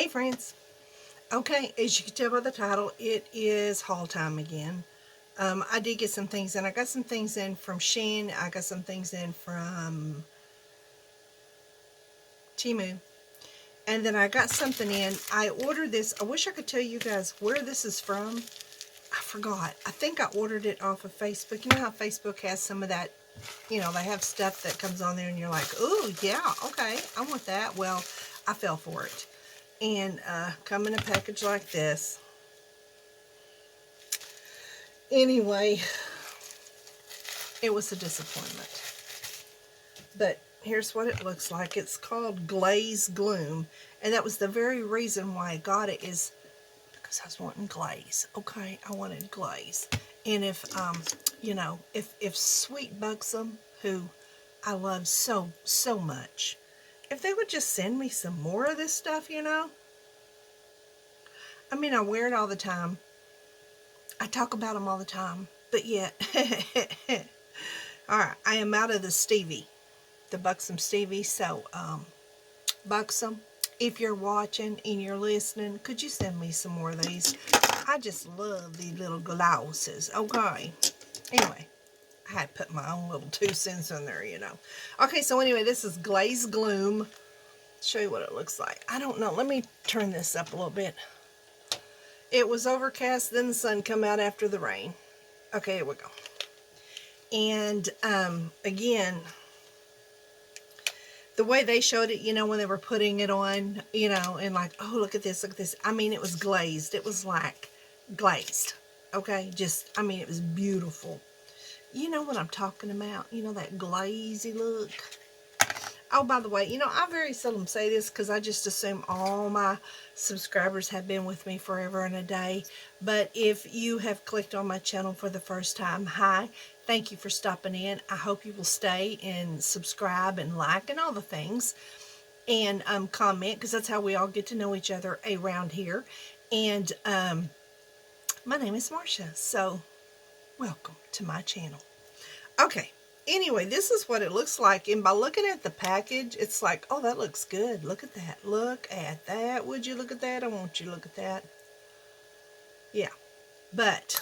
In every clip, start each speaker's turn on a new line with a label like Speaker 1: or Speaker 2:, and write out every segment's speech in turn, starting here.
Speaker 1: friends. Okay, as you can tell by the title, it is haul time again. I did get some things in. I got some things in from Shein. I got some things in from Temu. And then I got something in. I ordered this. I wish I could tell you guys where this is from. I forgot. I think I ordered it off of Facebook. You know how Facebook has some of that, they have stuff that comes on there and you're like, ooh, yeah, okay, I want that. Well, I fell for it. And come in a package like this. Anyway, it was a disappointment. But here's what it looks like. It's called Glaze Gloom. And that was the very reason why I got it, is because I was wanting glaze. Okay, I wanted glaze. And if, if Sweet Buxom, who I love so, so much, if they would just send me some more of this stuff, I mean, I wear it all the time. I talk about them all the time. But yet, alright, I am out of the Stevie. The Buxom Stevie. So, Buxom, if you're watching and you're listening, could you send me some more of these? I just love these little glosses. Okay. Anyway, I had to put my own little 2 cents in there, Okay, so anyway, this is Glaze Gloom. Show you what it looks like. I don't know. Let me turn this up a little bit. It was overcast, then the sun come out after the rain. Okay, here we go. And again, the way they showed it, when they were putting it on, and like, oh, look at this, look at this. I mean, it was glazed. It was like glazed. Okay, just, I mean, it was beautiful. You know what I'm talking about? That glazy look. Oh, by the way, I very seldom say this because I just assume all my subscribers have been with me forever and a day. But if you have clicked on my channel for the first time, hi, thank you for stopping in. I hope you will stay and subscribe and like and all the things. And comment, because that's how we all get to know each other around here. And my name is Marsha, so welcome to my channel. Okay. Anyway, this is what it looks like, and by looking at the package, it's like, oh, that looks good. Look at that. Look at that. Would you look at that? I want you to look at that. Yeah. But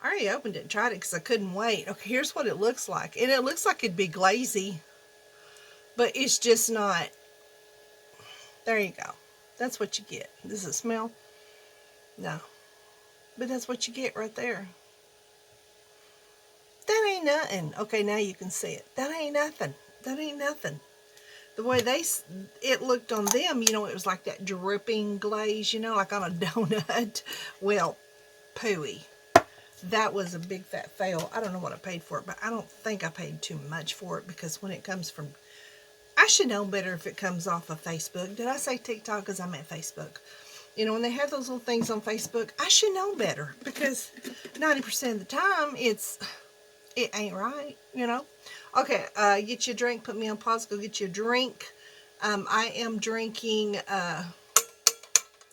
Speaker 1: I already opened it and tried it because I couldn't wait. Okay, here's what it looks like. And it looks like it'd be glazy, but it's just not. There you go. That's what you get. Does it smell? No. But that's what you get right there. That ain't nothing. Okay, now you can see it. That ain't nothing. That ain't nothing. The way it looked on them, it was like that dripping glaze, like on a donut. Well, pooey. That was a big fat fail. I don't know what I paid for it, but I don't think I paid too much for it, because when it comes from, I should know better if it comes off of Facebook. Did I say TikTok? Because I meant Facebook. When they have those little things on Facebook, I should know better, because 90% of the time it ain't right, Okay, get you a drink, put me on pause, go get you a drink. I am drinking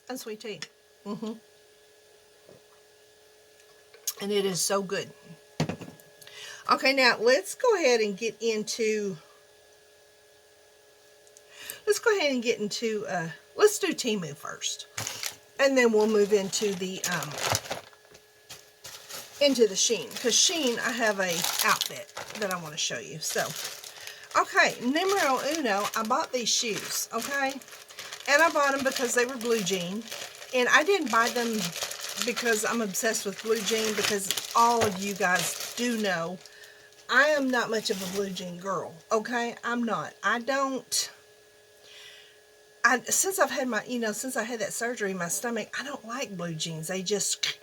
Speaker 1: unsweet tea. And it is so good. Okay, now let's go ahead and get into, let's do Temu first. And then we'll move into the Shein, because Shein, I have a outfit that I want to show you. So, okay, numero uno, I bought these shoes, okay, and I bought them because they were blue jean, and I didn't buy them because I'm obsessed with blue jean, because all of you guys do know I am not much of a blue jean girl, okay, I'm not. Since I've had my, since I had that surgery in my stomach, I don't like blue jeans. They just,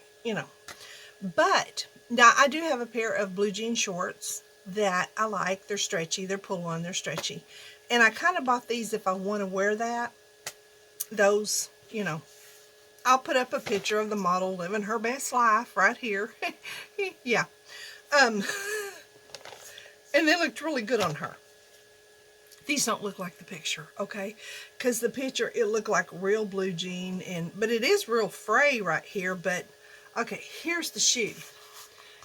Speaker 1: But now I do have a pair of blue jean shorts that I like. They're stretchy. They're pull-on. They're stretchy. And I kind of bought these if I want to wear that. Those, I'll put up a picture of the model living her best life right here. Yeah. And they looked really good on her. These don't look like the picture, okay? Because the picture, it looked like real blue jean, but it is real fray right here, but okay, here's the shoe.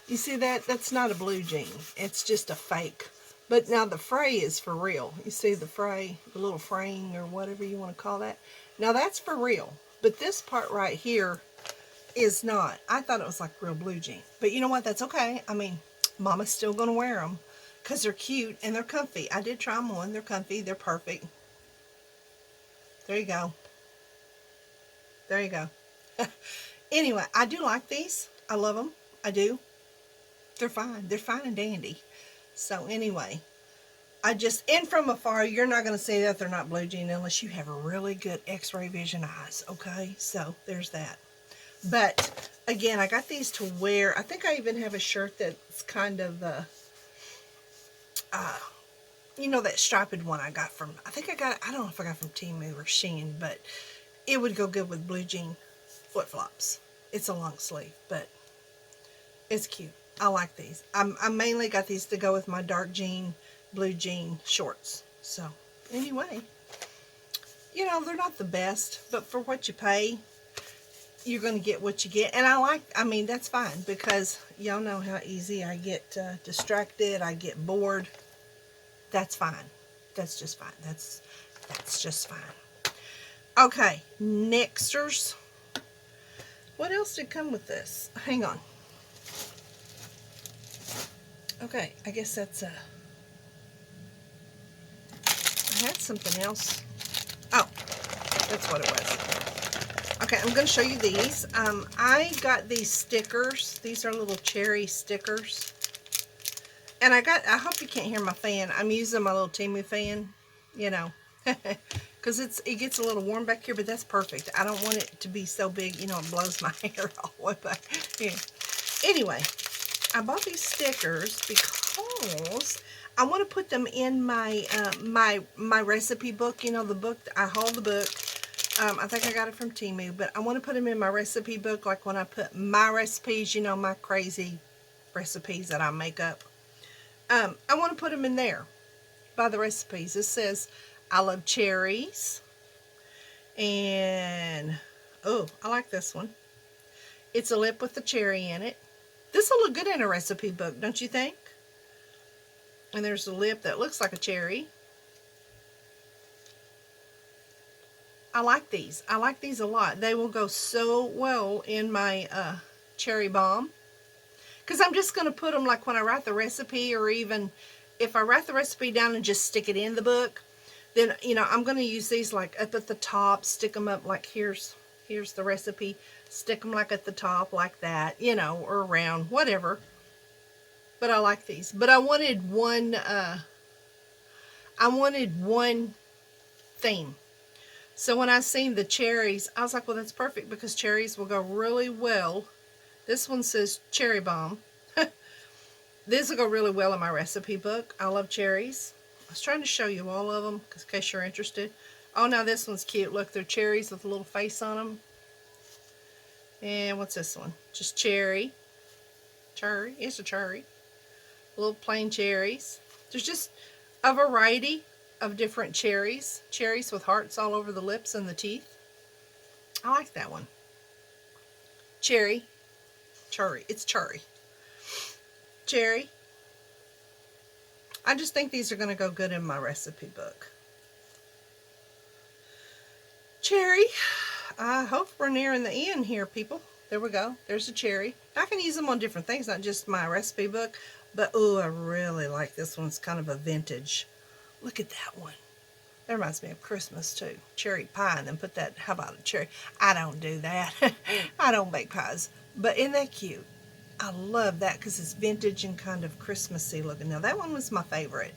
Speaker 1: You see that? That's not a blue jean. It's just a fake But now the fray is for real. You see the fray, the little fraying or whatever you want to call that. Now that's for real. But this part right here is not. I thought it was like real blue jean. But you know what? That's okay. I mean, Mama's still going to wear them because they're cute and they're comfy. I did try them on. They're comfy. They're perfect. There you go. There you go. Anyway, I do like these. I love them. I do. They're fine. They're fine and dandy. So anyway, and from afar, you're not going to see that they're not blue jean unless you have a really good x-ray vision eyes. Okay, so there's that. But again, I got these to wear. I think I even have a shirt that's kind of, you know, that striped one I got from, I don't know if I got from Temu or Shein, but it would go good with blue jean flip-flops. It's a long sleeve, but it's cute. I like these. I mainly got these to go with my dark jean, blue jean shorts. So anyway, you know, they're not the best, but for what you pay, you're going to get what you get. And I mean, that's fine because y'all know how easy I get distracted. I get bored. That's fine. That's just fine. That's just fine. Okay, nexters. What else did come with this? Hang on. Okay, I guess that's I had something else. Oh, that's what it was. Okay, I'm going to show you these. I got these stickers. These are little cherry stickers. And I hope you can't hear my fan. I'm using my little Temu fan, you know, because it gets a little warm back here, but that's perfect. I don't want it to be so big, you know, it blows my hair all the way back. Yeah. Anyway, I bought these stickers because I want to put them in my my recipe book. You know, the book, I haul the book. I think I got it from Temu, but I want to put them in my recipe book, like when I put my recipes, you know, my crazy recipes that I make up. I want to put them in there by the recipes. It says, I love cherries. And, oh, I like this one. It's a lip with a cherry in it. This will look good in a recipe book, don't you think? And there's a lip that looks like a cherry. I like these. I like these a lot. They will go so well in my cherry bomb. Because I'm just going to put them like when I write the recipe, or even if I write the recipe down and just stick it in the book, then, you know, I'm going to use these like up at the top, stick them up like here's the recipe, stick them like at the top like that, you know, or around, whatever. But I like these. But I wanted one theme. So when I seen the cherries, I was like, well, that's perfect because cherries will go really well. This one says cherry bomb. This will go really well in my recipe book. I love cherries. I was trying to show you all of them in case you're interested. Oh, now this one's cute. Look, they're cherries with a little face on them. And what's this one? Just cherry. Cherry. It's a cherry. Little plain cherries. There's just a variety of different cherries. Cherries with hearts all over the lips and the teeth. I like that one. Cherry. Cherry. It's cherry. Cherry. I just think these are going to go good in my recipe book. Cherry. I hope we're nearing the end here, people. There we go. There's a cherry. I can use them on different things, not just my recipe book. But, oh, I really like this one. It's kind of a vintage. Look at that one. That reminds me of Christmas, too. Cherry pie, and then put that, how about a cherry? I don't do that. I don't bake pies. But isn't that cute? I love that because it's vintage and kind of Christmassy looking. Now, that one was my favorite.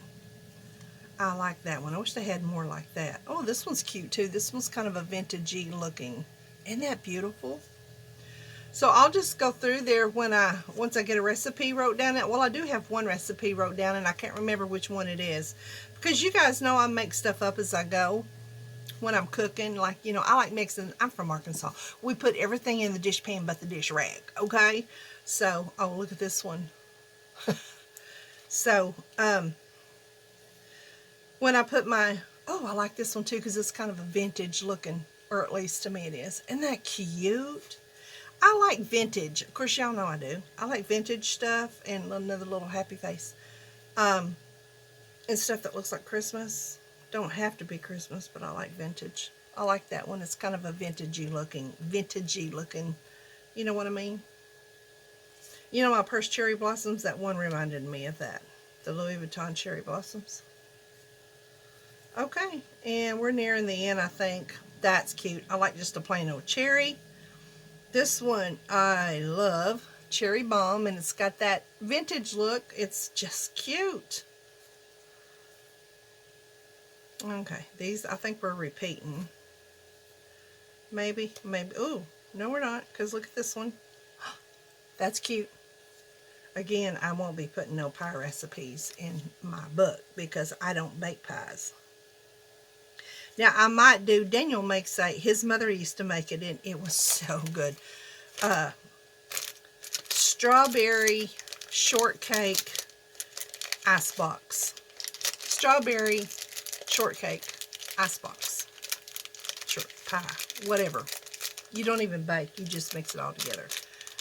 Speaker 1: I like that one. I wish they had more like that. Oh, this one's cute, too. This one's kind of a vintagey looking. Isn't that beautiful? So I'll just go through there once I get a recipe wrote down. Well, I do have one recipe wrote down, and I can't remember which one it is. Because you guys know I make stuff up as I go when I'm cooking. Like, you know, I like mixing. I'm from Arkansas. We put everything in the dish pan but the dish rag, okay? So, oh, look at this one. So, when I put my, oh, I like this one too because it's kind of a vintage looking, or at least to me it is. Isn't that cute? I like vintage. Of course, y'all know I do. I like vintage stuff, and another little happy face. and stuff that looks like Christmas. Don't have to be Christmas, but I like vintage. I like that one. It's kind of a vintagey looking, you know what I mean? You know my purse cherry blossoms? That one reminded me of that. The Louis Vuitton cherry blossoms. Okay, and we're nearing the end, I think. That's cute. I like just a plain old cherry. This one I love. Cherry Bomb, and it's got that vintage look. It's just cute. Okay, these I think we're repeating. Maybe. Ooh, no we're not, because look at this one. That's cute. Again, I won't be putting no pie recipes in my book because I don't bake pies. Now, I might do, Daniel makes his mother used to make it, and it was so good. Strawberry shortcake icebox. Strawberry shortcake icebox. Short pie, whatever. You don't even bake, you just mix it all together.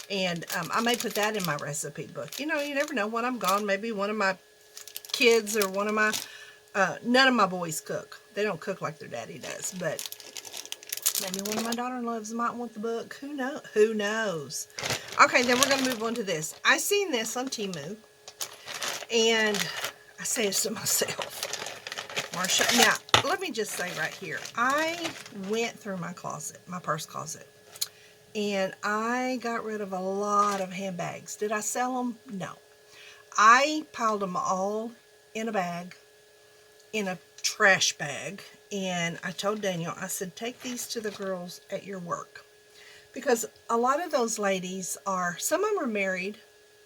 Speaker 1: And I may put that in my recipe book. You know, you never know when I'm gone. Maybe one of my kids or one of my, none of my boys cook. They don't cook like their daddy does. But maybe one of my daughter-in-laws might want the book. Who knows? Who knows? Okay, then we're going to move on to this. I seen this on Temu. And I say this to myself. Marsha. Now, let me just say right here. I went through my closet, my purse closet. And I got rid of a lot of handbags. Did I sell them? No. I piled them all in a bag, in a trash bag. And I told Daniel, I said, take these to the girls at your work. Because a lot of those ladies are, some of them are married,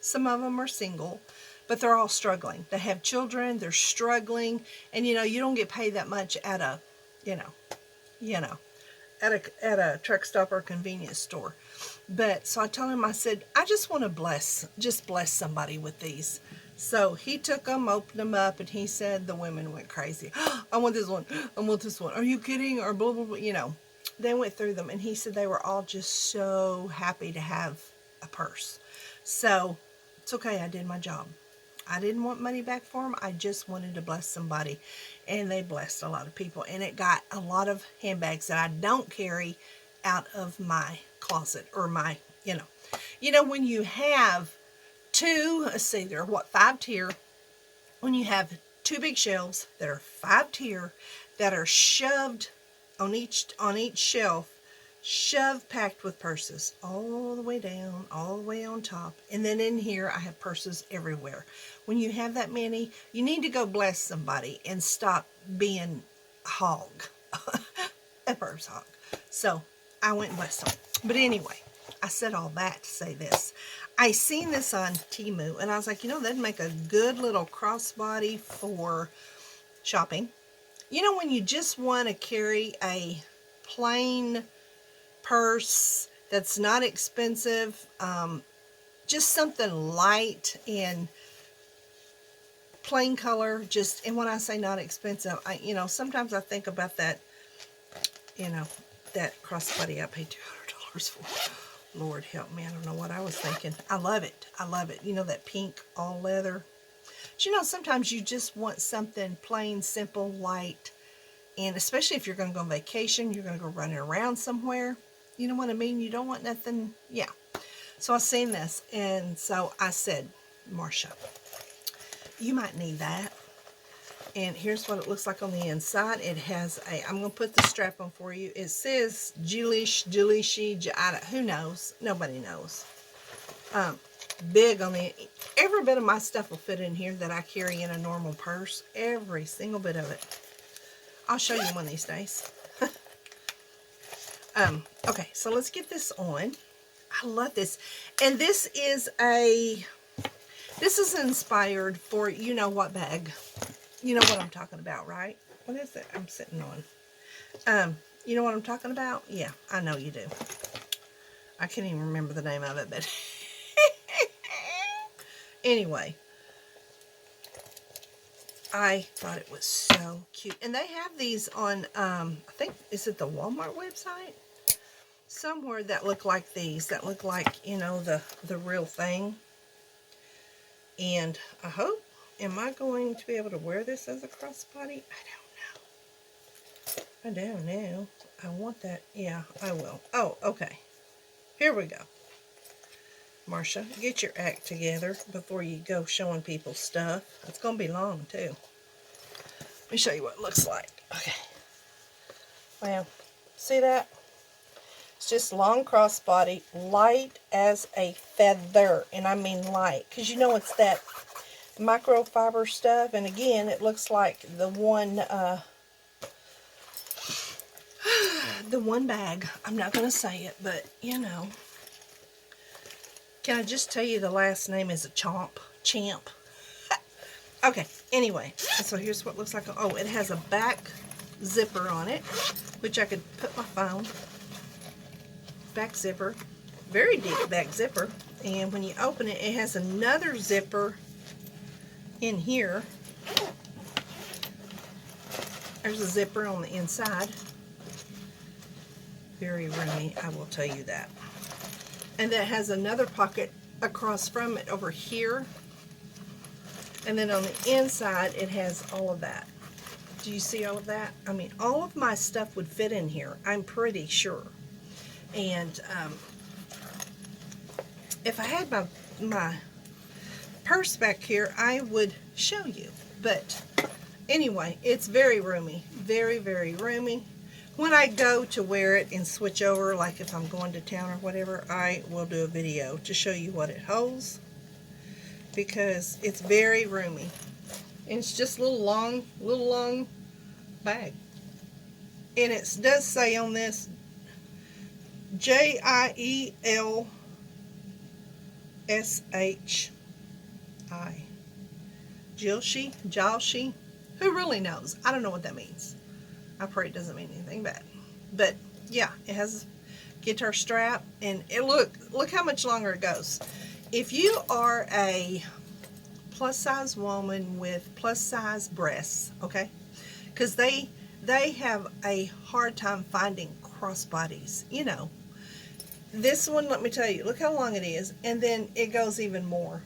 Speaker 1: some of them are single, but they're all struggling. They have children, they're struggling. And, you know, you don't get paid that much at a, at a truck stop or convenience store. But so I told him, I said, I just want to bless somebody with these. So he took them, opened them up, and he said the women went crazy. I want this one. I want this one. Are you kidding? Or blah, blah, blah. You know, they went through them, and he said they were all just so happy to have a purse. So it's okay. I did my job. I didn't want money back for them. I just wanted to bless somebody. And they blessed a lot of people. And it got a lot of handbags that I don't carry out of my closet or my, You know, when you have two, let's see, there are what, 5 tier. When you have 2 big shelves that are 5 tier that are shoved on each shelf, packed with purses all the way down, all the way on top. And then in here, I have purses everywhere. When you have that many, you need to go bless somebody and stop being a hog, a purse hog. So I went and blessed them. But anyway, I said all that to say this. I seen this on Temu, and I was like, you know, that'd make a good little crossbody for shopping. You know, when you just want to carry a plain purse that's not expensive, just something light and plain color, just, and when I say not expensive, sometimes I think about that, that crossbody I paid $200 for. Lord help me, I don't know what I was thinking. I love it. I love it. You know, that pink all leather. But you know, sometimes you just want something plain, simple, light, and especially if you're going to go on vacation, you're going to go running around somewhere. You know what I mean? You don't want nothing, yeah. So I seen this, and so I said, Marsha, you might need that. And here's what it looks like on the inside. It has a, I'm going to put the strap on for you. It says Julish, who knows? Nobody knows. Big on the, every bit of my stuff will fit in here that I carry in a normal purse. Every single bit of it. I'll show you one of these days. Okay, so let's get this on. I love this. And this is inspired for you know what bag. You know what I'm talking about, right? What is it I'm sitting on? You know what I'm talking about? Yeah, I know you do. I can't even remember the name of it, but anyway, I thought it was so cute. And they have these on, I think, is it the Walmart website? Somewhere that look like these, that look like, you know, the real thing. And I hope am I going to be able to wear this as a crossbody? I don't know. I want that. Yeah, I will. Oh, okay. Here we go. Marsha, get your act together before you go showing people stuff. It's going to be long, too. Let me show you what it looks like. Okay. Well, see that? It's just long crossbody, light as a feather. And I mean light. Because you know it's that microfiber stuff. And again, it looks like the one bag. I'm not going to say it, but you know. Can I just tell you the last name is a Champ. Okay, anyway, so here's what it looks like. Oh, it has a back zipper on it, which I could put my phone. Back zipper, very deep back zipper. And when you open it, it has another zipper in here. There's a zipper on the inside. Very roomy, I will tell you that. And that has another pocket across from it over here. And then on the inside, it has all of that. Do you see all of that? I mean, all of my stuff would fit in here, I'm pretty sure. And if I had my purse back here, I would show you. But anyway, it's very roomy. Very, very roomy. When I go to wear it and switch over, like if I'm going to town or whatever, I will do a video to show you what it holds, because it's very roomy. And it's just a little long bag. And it does say on this, Jielshi. Jielshi. Who really knows? I don't know what that means. I pray it doesn't mean anything bad. But yeah, it has a guitar strap, and it look how much longer it goes. If you are a plus size woman with plus size breasts, okay, because they have a hard time finding crossbodies, you know. This one, let me tell you, look how long it is, and then it goes even more.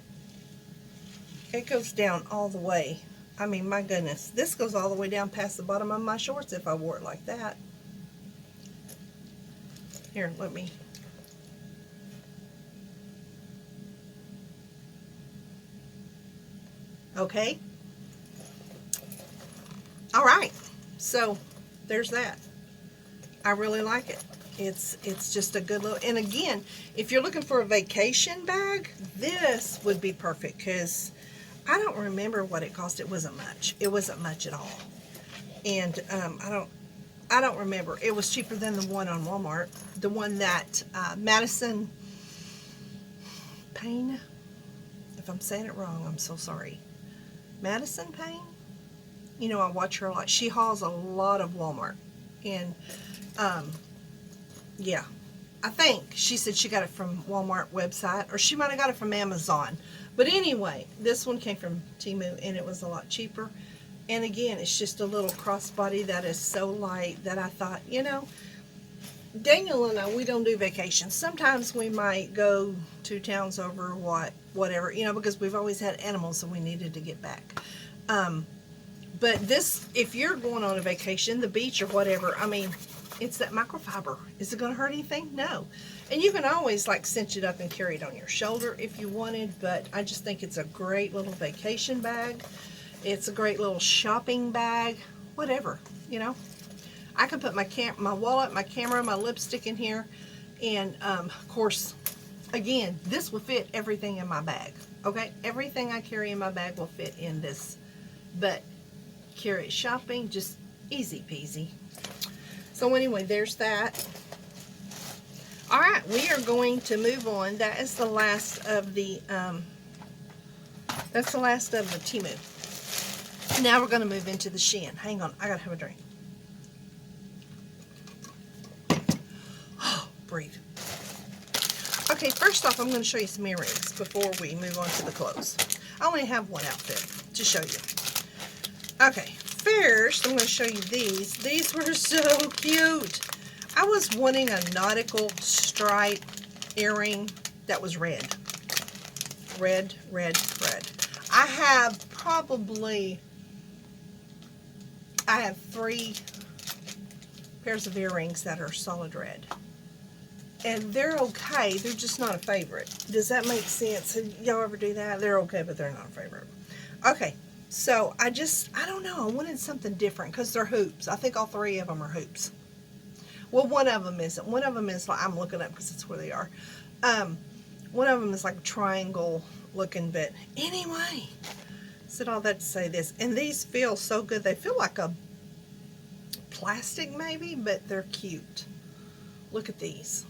Speaker 1: It goes down all the way. I mean, my goodness, this goes all the way down past the bottom of my shorts if I wore it like that. Here, let me. Okay. All right. So, there's that. I really like it. It's just a good little, and again, if you're looking for a vacation bag, this would be perfect, because I don't remember what it cost. It wasn't much. It wasn't much at all. And I don't remember. It was cheaper than the one on Walmart. The one that Madison Payne. If I'm saying it wrong, I'm so sorry. Madison Payne? You know, I watch her a lot. She hauls a lot of Walmart. And yeah. I think she said she got it from Walmart website, or she might have got it from Amazon. But anyway, this one came from Temu, and it was a lot cheaper. And again, it's just a little crossbody that is so light that I thought, you know, Daniel and I, we don't do vacations. Sometimes we might go 2 towns over, whatever, you know, because we've always had animals and we needed to get back. But this, if you're going on a vacation, the beach or whatever, I mean, it's that microfiber. Is it going to hurt anything? No. And you can always like cinch it up and carry it on your shoulder if you wanted, but I just think it's a great little vacation bag. It's a great little shopping bag, whatever, you know. I can put my wallet, my camera, my lipstick in here, and of course, again, this will fit everything in my bag, okay? Everything I carry in my bag will fit in this, but carry it shopping, just easy peasy. So anyway, there's that. All right, we are going to move on. That is the last of the Temu. Now we're going to move into the Shein. Hang on, I gotta have a drink. Oh, breathe. Okay, first off, I'm going to show you some earrings before we move on to the clothes. I only have one outfit to show you. Okay, first I'm going to show you these. These were so cute. I was wanting a nautical stripe earring that was red. Red, red, red. I have probably, I have 3 pairs of earrings that are solid red. And they're okay. They're just not a favorite. Does that make sense? Y'all ever do that? They're okay, but they're not a favorite. Okay, so I don't know. I wanted something different because they're hoops. I think all 3 of them are hoops. Well, one of them isn't. One of them is like, I'm looking up because that's where they are. One of them is like a triangle looking, but anyway, said all that to say this. And these feel so good. They feel like a plastic maybe, but they're cute. Look at these.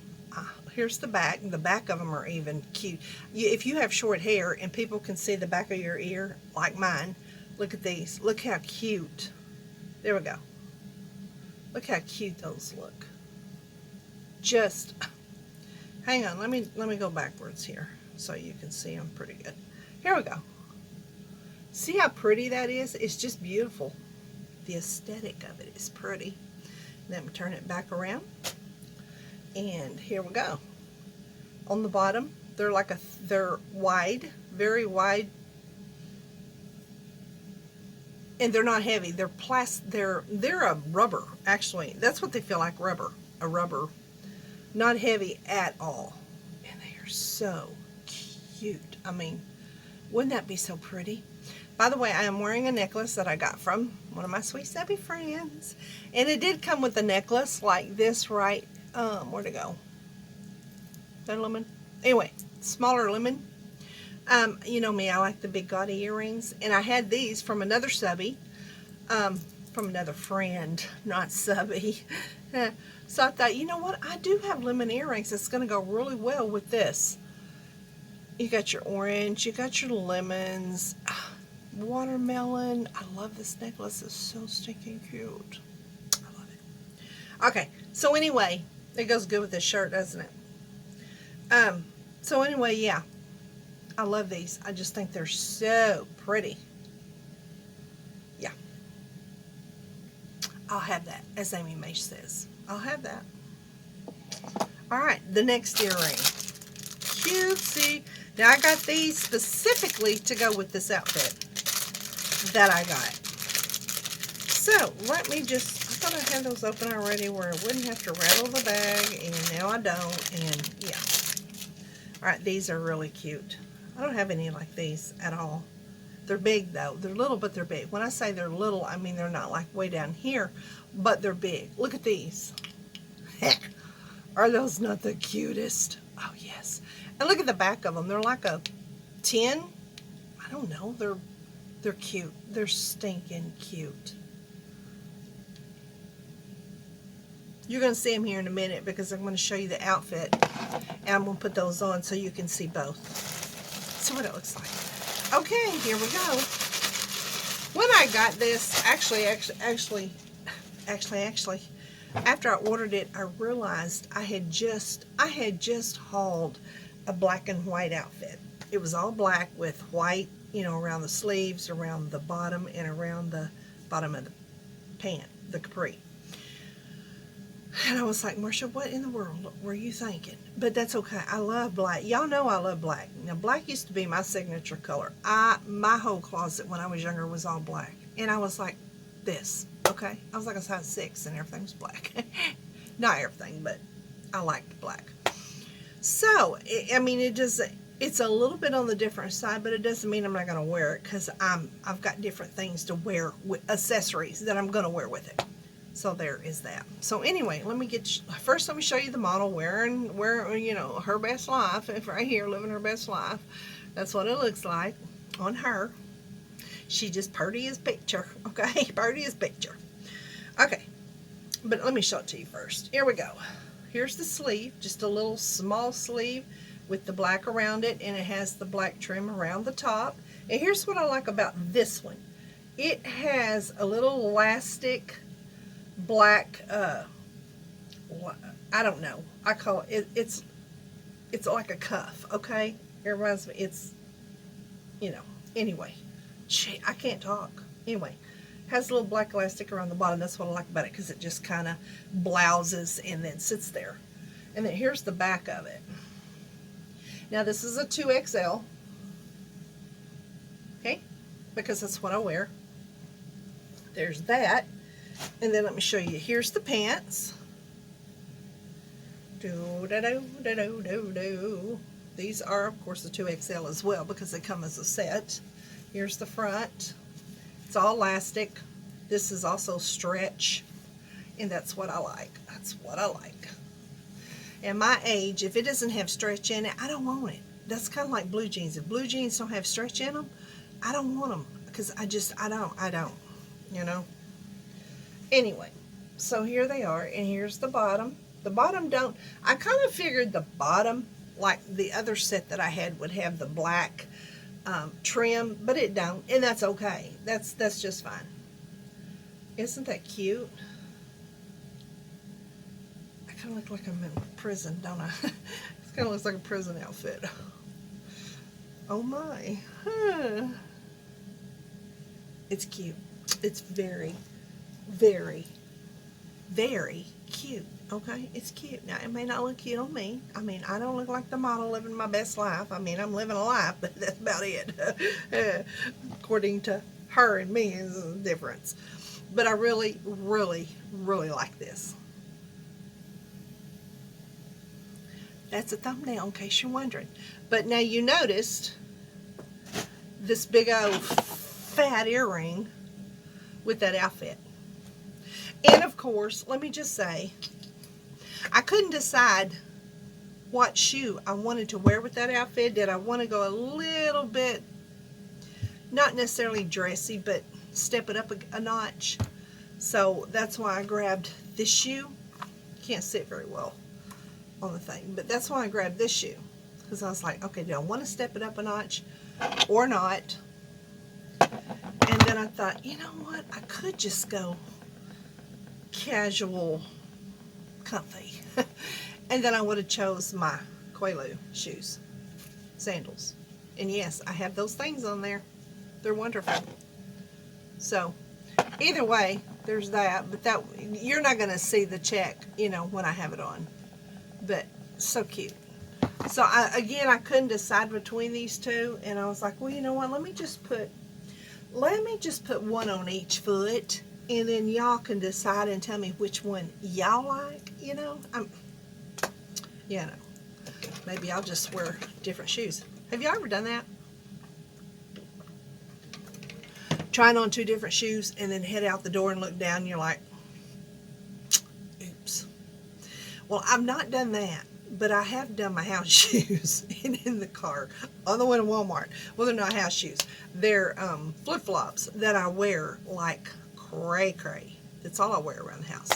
Speaker 1: Here's the back. The back of them are even cute. If you have short hair and people can see the back of your ear, like mine, look at these. Look how cute. There we go. Look how cute those look. Just, hang on. Let me go backwards here so you can see them pretty good. Here we go. See how pretty that is? It's just beautiful. The aesthetic of it is pretty. Let me turn it back around. And here we go. On the bottom, they're wide, very wide, and they're not heavy. They're they're a rubber, actually. That's what they feel like, rubber. A rubber. Not heavy at all. And they are so cute. I mean, wouldn't that be so pretty? By the way, I am wearing a necklace that I got from one of my sweet stubby friends. And it did come with a necklace like this, right? Where'd it go? Is that a lemon? Anyway, smaller lemon. You know me, I like the big gaudy earrings. And I had these from another subby. From another friend, not subby. So I thought, you know what? I do have lemon earrings. It's going to go really well with this. You got your orange. You got your lemons. Watermelon. I love this necklace. It's so stinking cute. I love it. Okay, so anyway, it goes good with this shirt, doesn't it? So anyway, yeah. I love these. I just think they're so pretty. Yeah. I'll have that, as Amy Mae says. I'll have that. Alright, the next earring. Cutesy. Now, I got these specifically to go with this outfit that I got. So, let me just, I thought I had those open already where I wouldn't have to rattle the bag, and now I don't, and yeah. Alright, these are really cute. I don't have any like these at all. They're big though. They're little, but they're big. When I say they're little, I mean they're not like way down here, but they're big. Look at these. Heck, are those not the cutest? Oh yes. And look at the back of them. They're like a 10. I don't know. They're cute. They're stinking cute. You're going to see them here in a minute because I'm going to show you the outfit. And I'm going to put those on so you can see both. See what it looks like. Okay, here we go. When I got this, actually, after I ordered it, I realized I had just hauled a black and white outfit. It was all black with white, you know, around the sleeves, around the bottom, and around the bottom of the pant, the capri. And I was like, Marsha, what in the world were you thinking? But that's okay. I love black. Y'all know I love black. Now, black used to be my signature color. My whole closet when I was younger was all black. And I was like this, okay? I was like a size 6 and everything was black. Not everything, but I liked black. So, I mean, it's a little bit on the different side, but it doesn't mean I'm not going to wear it because I've got different things to wear, with accessories that I'm going to wear with it. So there is that. So anyway, let me show you the model wearing, you know, her best life. Right here, living her best life. That's what it looks like on her. She just pretty as picture, okay? Pretty as picture. Okay, but let me show it to you first. Here we go. Here's the sleeve, just a little small sleeve with the black around it, and it has the black trim around the top. And here's what I like about this one. It has a little elastic black, I don't know, I call it, it's like a cuff, okay? It reminds me, it's, you know, anyway, gee, I can't talk. Anyway, has a little black elastic around the bottom. That's what I like about it, because it just kind of blouses and then sits there. And then here's the back of it. Now this is a 2XL, okay? because that's what I wear. There's that. And then let me show you. Here's the pants. These are, of course, the 2XL as well because they come as a set. Here's the front. It's all elastic. This is also stretch. And that's what I like. That's what I like. And my age, if it doesn't have stretch in it, I don't want it. That's kind of like blue jeans. If blue jeans don't have stretch in them, I don't want them. Because I don't. You know? Anyway, so here they are. And here's the bottom. The bottom don't, I kind of figured the bottom, like the other set that I had, would have the black trim, but it don't. And that's okay. That's just fine. Isn't that cute? I kind of look like I'm in prison, don't I? It kind of looks like a prison outfit. Oh my. Huh. It's cute. It's very, very, very cute. Okay, it's cute. Now, it may not look cute on me. I mean, I don't look like the model living my best life. I mean, I'm living a life, but that's about it. According to her and me is a difference. But I really, really, really like this. That's a thumbnail in case you're wondering. But now you noticed this big old fat earring with that outfit. And of course, let me just say, I couldn't decide what shoe I wanted to wear with that outfit. Did I want to go a little bit, not necessarily dressy, but step it up a notch? So that's why I grabbed this shoe. Can't sit very well on the thing, but that's why I grabbed this shoe. Because I was like, okay, do I want to step it up a notch or not? And then I thought, you know what? I could just go casual, comfy. And then I would have chose my Quaalude shoes, sandals. And yes, I have those things on there. They're wonderful. So either way, there's that. But that, you're not going to see the check, you know, when I have it on. But so cute. So I couldn't decide between these two, and I was like, well, you know what? Let me just put one on each foot, and then y'all can decide and tell me which one y'all like. You know, maybe I'll just wear different shoes. Have y'all ever done that? Trying on two different shoes and then head out the door and look down and you're like, oops. Well, I've not done that, but I have done my house shoes in the car on the way to Walmart. Well, they're not house shoes. They're flip-flops that I wear like cray-cray. That's all I wear around the house.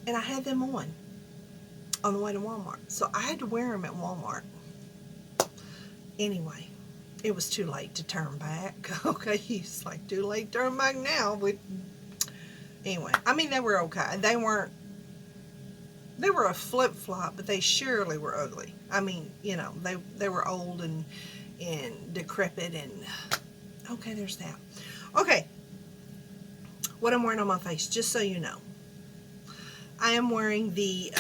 Speaker 1: And I had them on the way to Walmart. So I had to wear them at Walmart. Anyway, it was too late to turn back. Okay, it's like too late to turn back now. Anyway, I mean, they were okay. They were a flip-flop, but they surely were ugly. I mean, you know, they were old and decrepit and okay, there's that. Okay, what I'm wearing on my face, just so you know. I am wearing the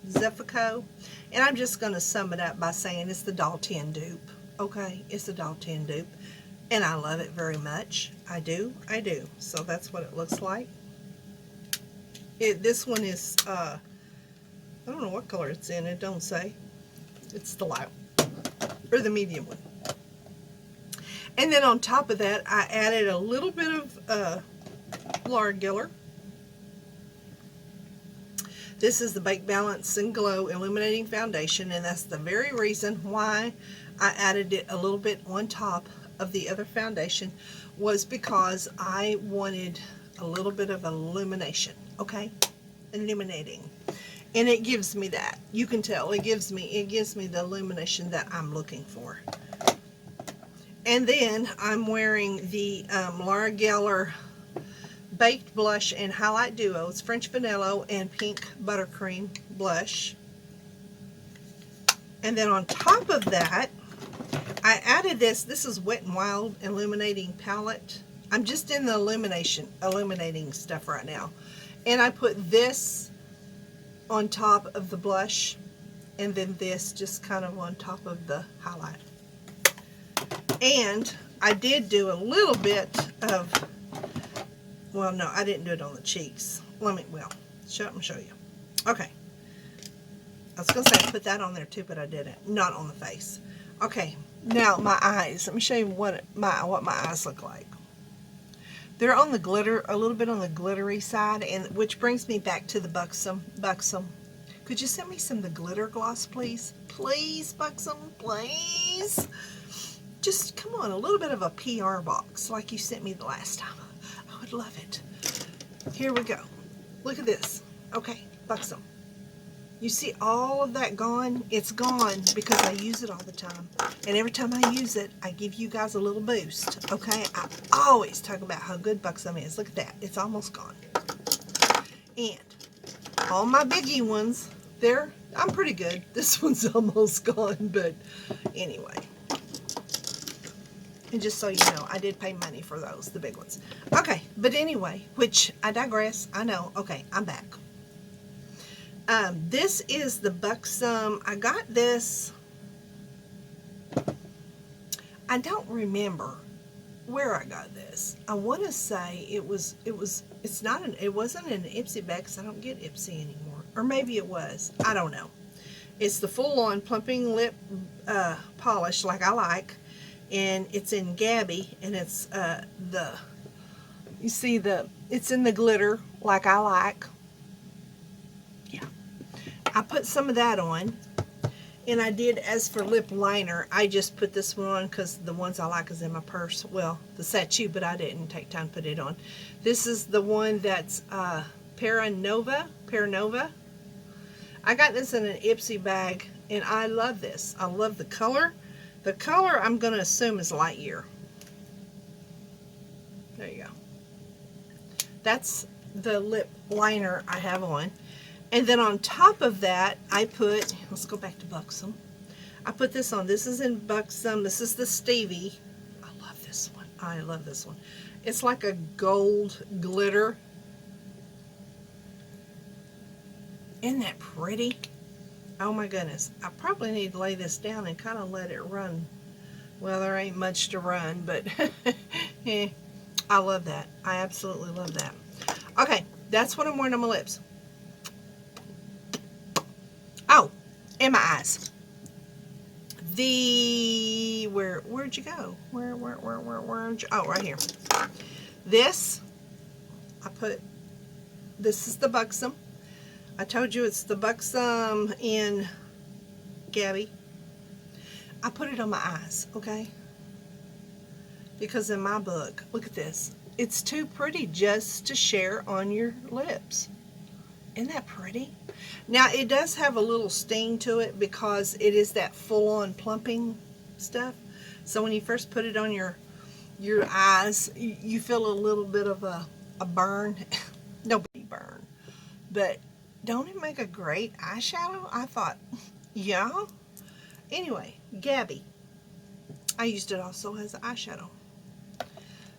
Speaker 1: Zephico, and I'm just going to sum it up by saying it's the Doll 10 dupe. Okay, it's the Doll 10 dupe, and I love it very much. I do. So that's what it looks like. This one is, I don't know what color it's in. It don't say. It's the light, or the medium one. And then on top of that, I added a little bit of Laura Geller. This is the Bake Balance and Glow Illuminating Foundation, and that's the very reason why I added it a little bit on top of the other foundation, was because I wanted a little bit of illumination, okay? Illuminating. And it gives me that. You can tell it gives me the illumination that I'm looking for. And then I'm wearing the Laura Geller Baked Blush and Highlight Duo. It's French Vanilla and Pink Buttercream Blush. And then on top of that, I added this. This is Wet n Wild Illuminating Palette. I'm just in the illuminating stuff right now. And I put this on top of the blush, and then this just kind of on top of the highlight. And I did do a little bit of, well, no, I didn't do it on the cheeks. Well, shut up and show you. Okay. I was going to say I put that on there too, but I didn't. Not on the face. Okay, now my eyes. Let me show you what my eyes look like. They're on the glitter, a little bit on the glittery side, and which brings me back to the Buxom. Could you send me some of the glitter gloss, please? Please, Buxom, please. Just, come on, a little bit of a PR box like you sent me the last time. I would love it. Here we go. Look at this. Okay, Buxom. You see all of that gone? It's gone because I use it all the time. And every time I use it, I give you guys a little boost, okay? I always talk about how good Buxom is. Look at that. It's almost gone. And all my biggie ones, I'm pretty good. This one's almost gone, but anyway. And just so you know, I did pay money for those, the big ones. Okay, but anyway, which I digress. I know. Okay, I'm back. This is the Buxom. I got this. I don't remember where I got this. I want to say it wasn't an Ipsy bag because I don't get Ipsy anymore. Or maybe it was. I don't know. It's the full-on plumping lip polish like I like. And it's in Gabby, and it's it's in the glitter like I like. Yeah. I put some of that on, and I did, as for lip liner, I just put this one on because the ones I like is in my purse. Well, the Satu, but I didn't take time to put it on. This is the one that's Paranova. I got this in an Ipsy bag, and I love this. I love the color. The color I'm going to assume is light year. There you go. That's the lip liner I have on. And then on top of that, I put, let's go back to Buxom. I put this on. This is in Buxom. This is the Stevie. I love this one. I love this one. It's like a gold glitter. Isn't that pretty? Oh my goodness. I probably need to lay this down and kind of let it run. Well, there ain't much to run, but I love that. I absolutely love that. Okay, that's what I'm wearing on my lips. Oh, and my eyes. Where'd you go? Where'd you, oh, right here. This is the Buxom. I told you it's the Buxom in Gabby. I put it on my eyes, okay? Because in my book, look at this. It's too pretty just to share on your lips. Isn't that pretty? Now, it does have a little sting to it because it is that full-on plumping stuff. So when you first put it on your eyes, you feel a little bit of a burn. No big burn. But don't it make a great eyeshadow? I thought, yeah. Anyway, Gabby. I used it also as an eyeshadow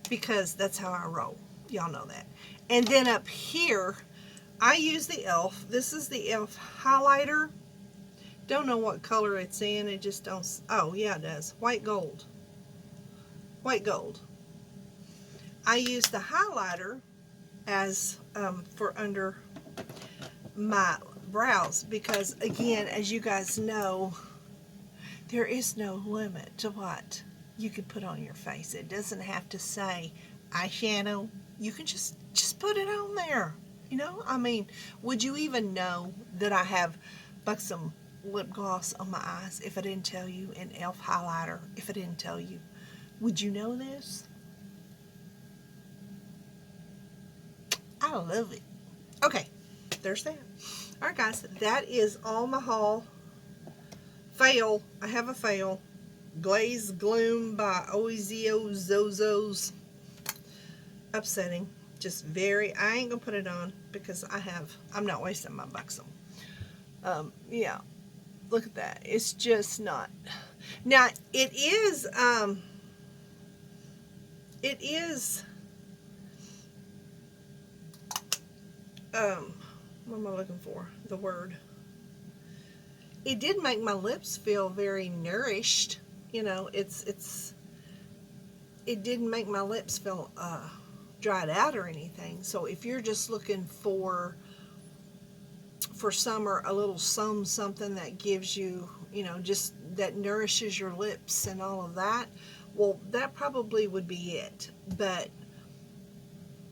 Speaker 1: because that's how I roll. Y'all know that. And then up here, I use the e.l.f. This is the e.l.f. highlighter. Don't know what color it's in. It just don't. Oh, yeah, it does. White gold. White gold. I use the highlighter as for under my brows because, again, as you guys know, there is no limit to what you can put on your face. It doesn't have to say eyeshadow. You can just put it on there. You know, I mean, would you even know that I have Buxom lip gloss on my eyes if I didn't tell you, and e.l.f. highlighter if I didn't tell you? Would you know this? I love it. Okay, there's that. All right, guys, that is all my haul. Fail. I have a fail. Glaze Gloom by Oizio Zozos. Upsetting. Just very, I ain't gonna put it on because I'm not wasting my Buxom. Yeah, look at that. It's just not. Now, it is, what am I looking for? The word. It did make my lips feel very nourished. You know, it's it didn't make my lips feel dried out or anything. So if you're just looking for summer, a little something that gives you, just that nourishes your lips and all of that, well, that probably would be it. But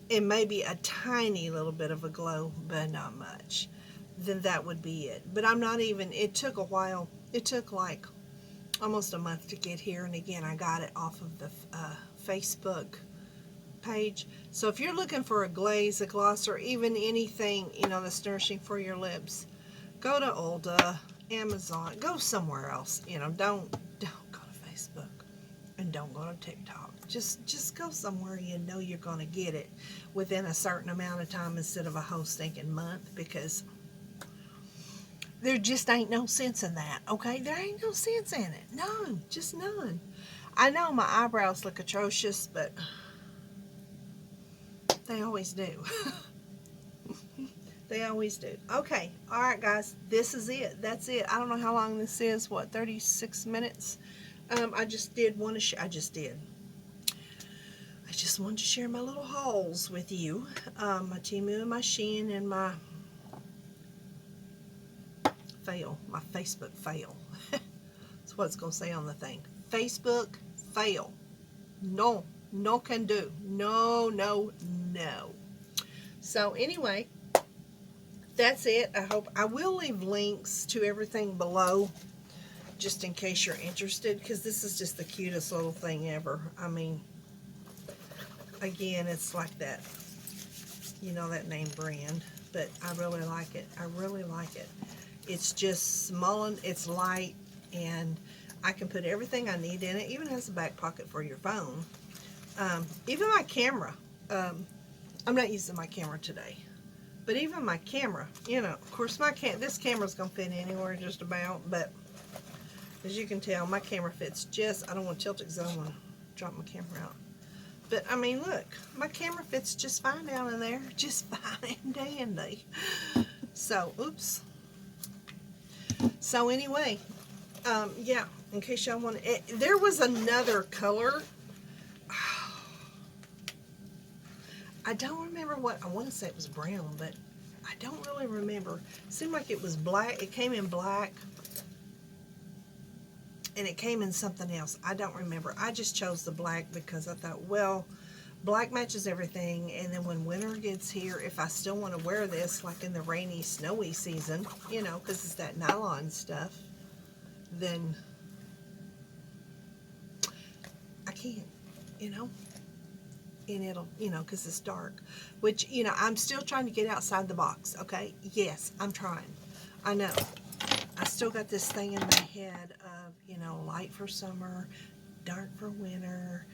Speaker 1: it may be a tiny little bit of a glow, but not much. Then that would be it. But I'm not even, it took a while. It took like almost a month to get here. And again, I got it off of the Facebook page. So if you're looking for a glaze, a gloss, or even anything, that's nourishing for your lips, go to Ulta, Amazon, go somewhere else. Don't go to Facebook and don't go to TikTok. Just go somewhere you know you're going to get it within a certain amount of time instead of a whole stinking month, because there just ain't no sense in that, okay? There ain't no sense in it. None. Just none. I know my eyebrows look atrocious, but they always do. They always do. Okay. All right, guys. This is it. That's it. I don't know how long this is. What, 36 minutes? I just did want to share. I just wanted to share my little hauls with you. My Temu and my Shein and my fail. My Facebook fail. That's what it's going to say on the thing. Facebook fail. No. No can do. No, no, no. So anyway, that's it. I will leave links to everything below just in case you're interested, because this is just the cutest little thing ever. I mean, again, it's like that, that name brand, but I really like it. I really like it. It's just small and it's light, and I can put everything I need in it. Even has a back pocket for your phone. Even my camera, I'm not using my camera today, but even my camera, of course this camera's going to fit anywhere just about, but as you can tell, my camera fits just, I don't want to tilt it because I don't want to drop my camera out. But I mean, look, my camera fits just fine down in there, just fine and dandy. So, oops. So anyway, yeah, in case y'all want to, there was another color. I don't remember what, I want to say it was brown, but I don't really remember. It seemed like it was black. It came in black. And it came in something else. I don't remember. I just chose the black because I thought, well, black matches everything. And then when winter gets here, if I still want to wear this, like in the rainy, snowy season, because it's that nylon stuff, then I can't, and it'll, because it's dark, which, I'm still trying to get outside the box, okay? Yes, I'm trying. I know. I still got this thing in my head of, light for summer, dark for winter.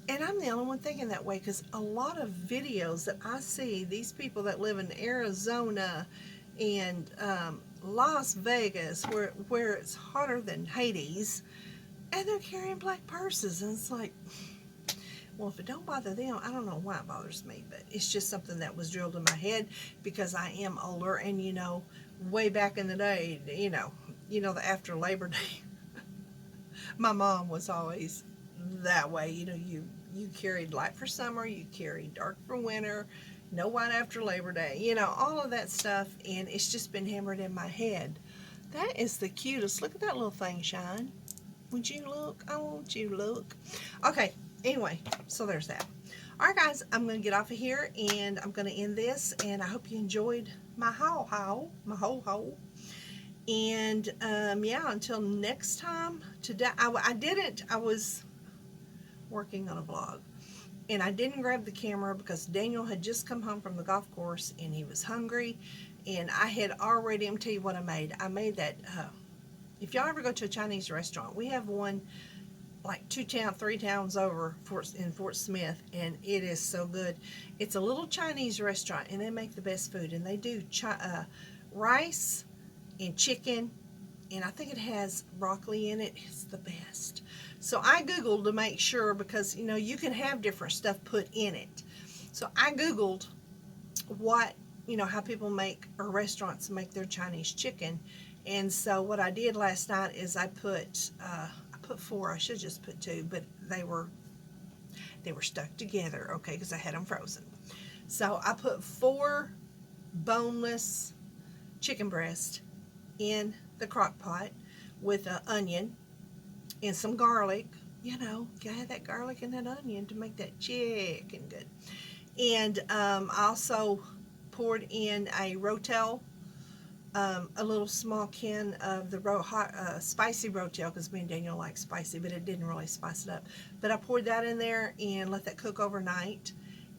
Speaker 1: And I'm the only one thinking that way, because a lot of videos that I see, these people that live in Arizona and Las Vegas, where it's hotter than Hades, and they're carrying black purses, and it's like, well, if it don't bother them, I don't know why it bothers me, but it's just something that was drilled in my head because I am older, and way back in the day, the after Labor Day, my mom was always that way. You carried light for summer, you carried dark for winter, no white after Labor Day, all of that stuff, and it's just been hammered in my head. That is the cutest. Look at that little thing shine. Would you look? I want you to look. Okay, anyway, so there's that. All right, guys, I'm going to get off of here, and I'm going to end this, and I hope you enjoyed my haul. And, yeah, until next time, today, I was working on a vlog, and I didn't grab the camera because Daniel had just come home from the golf course, and he was hungry, and I had already, I'm tell you what I made. I made that, if y'all ever go to a Chinese restaurant, we have one like 3 towns over in Fort Smith, and it is so good. It's a little Chinese restaurant, and they make the best food, and they do rice and chicken, and I think it has broccoli in it. It's the best. So I Googled to make sure, because you can have different stuff put in it. So I Googled what, how people make, or restaurants make their Chinese chicken. And so what I did last night is I put 4, I should just put 2, but they were They were stuck together, okay, because I had them frozen. So I put 4 boneless chicken breasts in the crock pot with an onion and some garlic. You know, gotta have that garlic and that onion to make that chicken good. And I also poured in a Rotel, a little small can of the spicy Rotel, because me and Daniel like spicy, but it didn't really spice it up. But I poured that in there and let that cook overnight.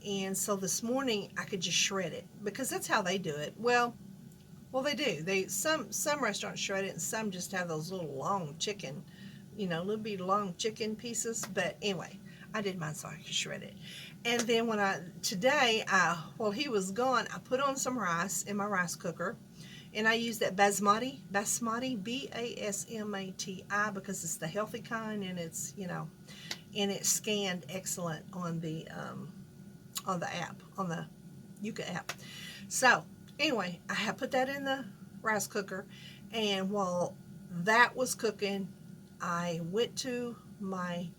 Speaker 1: And so this morning I could just shred it, because that's how they do it. Well, they do. Some restaurants shred it, and some just have those little long chicken, little bitty long chicken pieces. But anyway, I did mine so I could shred it. And then today, while he was gone, I put on some rice in my rice cooker, and I used that basmati, basmati, because it's the healthy kind, and it's, and it scanned excellent on the app, on the Yuka app. So anyway, I had put that in the rice cooker, and while that was cooking, I went to my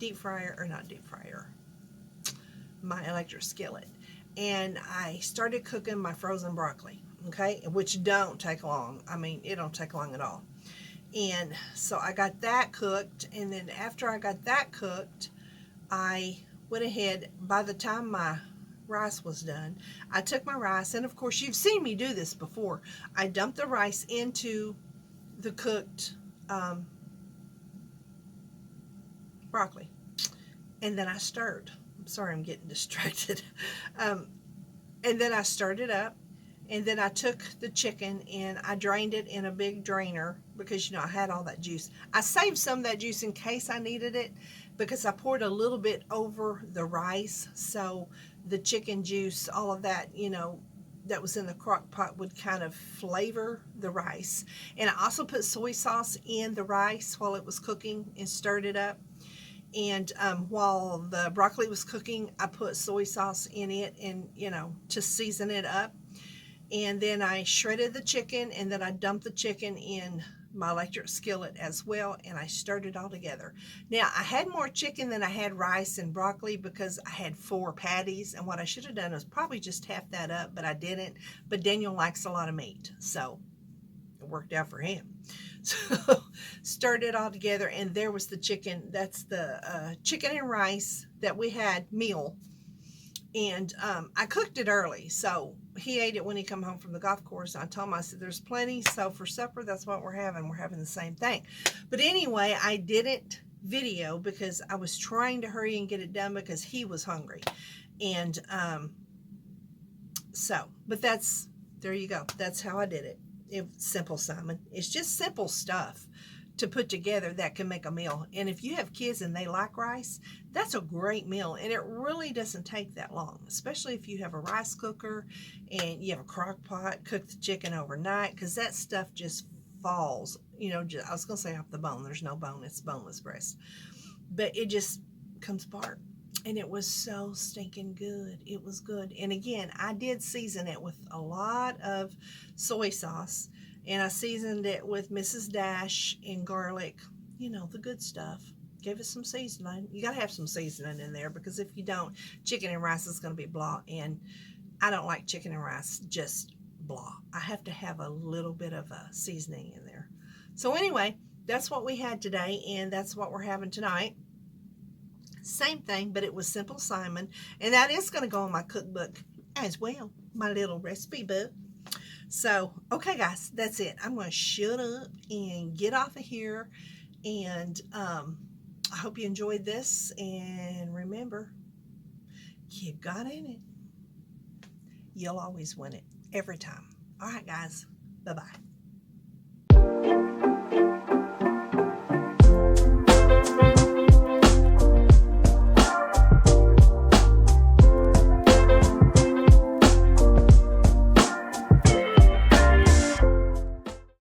Speaker 1: my electric skillet, and I started cooking my frozen broccoli, okay, which don't take long. I mean, it don't take long at all. And so I got that cooked, and then after I got that cooked, I went ahead, by the time my rice was done, I took my rice, and of course you've seen me do this before. I dumped the rice into the cooked broccoli, and then I stirred. I'm sorry, I'm getting distracted. And then I stirred it up, and then I took the chicken and I drained it in a big drainer, because I had all that juice. I saved some of that juice in case I needed it, because I poured a little bit over the rice, so the chicken juice, all of that, that was in the crock pot would kind of flavor the rice. And I also put soy sauce in the rice while it was cooking and stirred it up. And while the broccoli was cooking, I put soy sauce in it, and to season it up. And then I shredded the chicken, and then I dumped the chicken in my electric skillet as well, and I stirred it all together. Now, I had more chicken than I had rice and broccoli, because I had 4 patties, and what I should have done was probably just half that up, but I didn't. But Daniel likes a lot of meat, so it worked out for him. So stirred it all together, and there was the chicken. That's the chicken and rice that we had meal. And I cooked it early, so he ate it when he come home from the golf course. I told him, I said, there's plenty, so for supper, that's what we're having. We're having the same thing. But anyway, I didn't video because I was trying to hurry and get it done, because he was hungry. And but there you go. That's how I did it. It's simple, Simon. It's just simple stuff to put together that can make a meal. And if you have kids and they like rice, that's a great meal, and it really doesn't take that long, especially if you have a rice cooker and you have a crock pot. Cook the chicken overnight, because that stuff just falls, I was gonna say off the bone. There's no bone, it's boneless breast, but it just comes apart. And it was so stinking good. It was good. And again, I did season it with a lot of soy sauce, and I seasoned it with Mrs. Dash and garlic, the good stuff. Gave it some seasoning. You got to have some seasoning in there, because if you don't, chicken and rice is going to be blah. And I don't like chicken and rice just blah. I have to have a little bit of a seasoning in there. So anyway, that's what we had today, and that's what we're having tonight. Same thing, but it was Simple Simon, and that is going to go in my cookbook as well, my little recipe book. So, okay, guys, that's it. I'm going to shut up and get off of here, and I hope you enjoyed this, and remember, you got in it. You'll always win it, every time. All right, guys, bye-bye.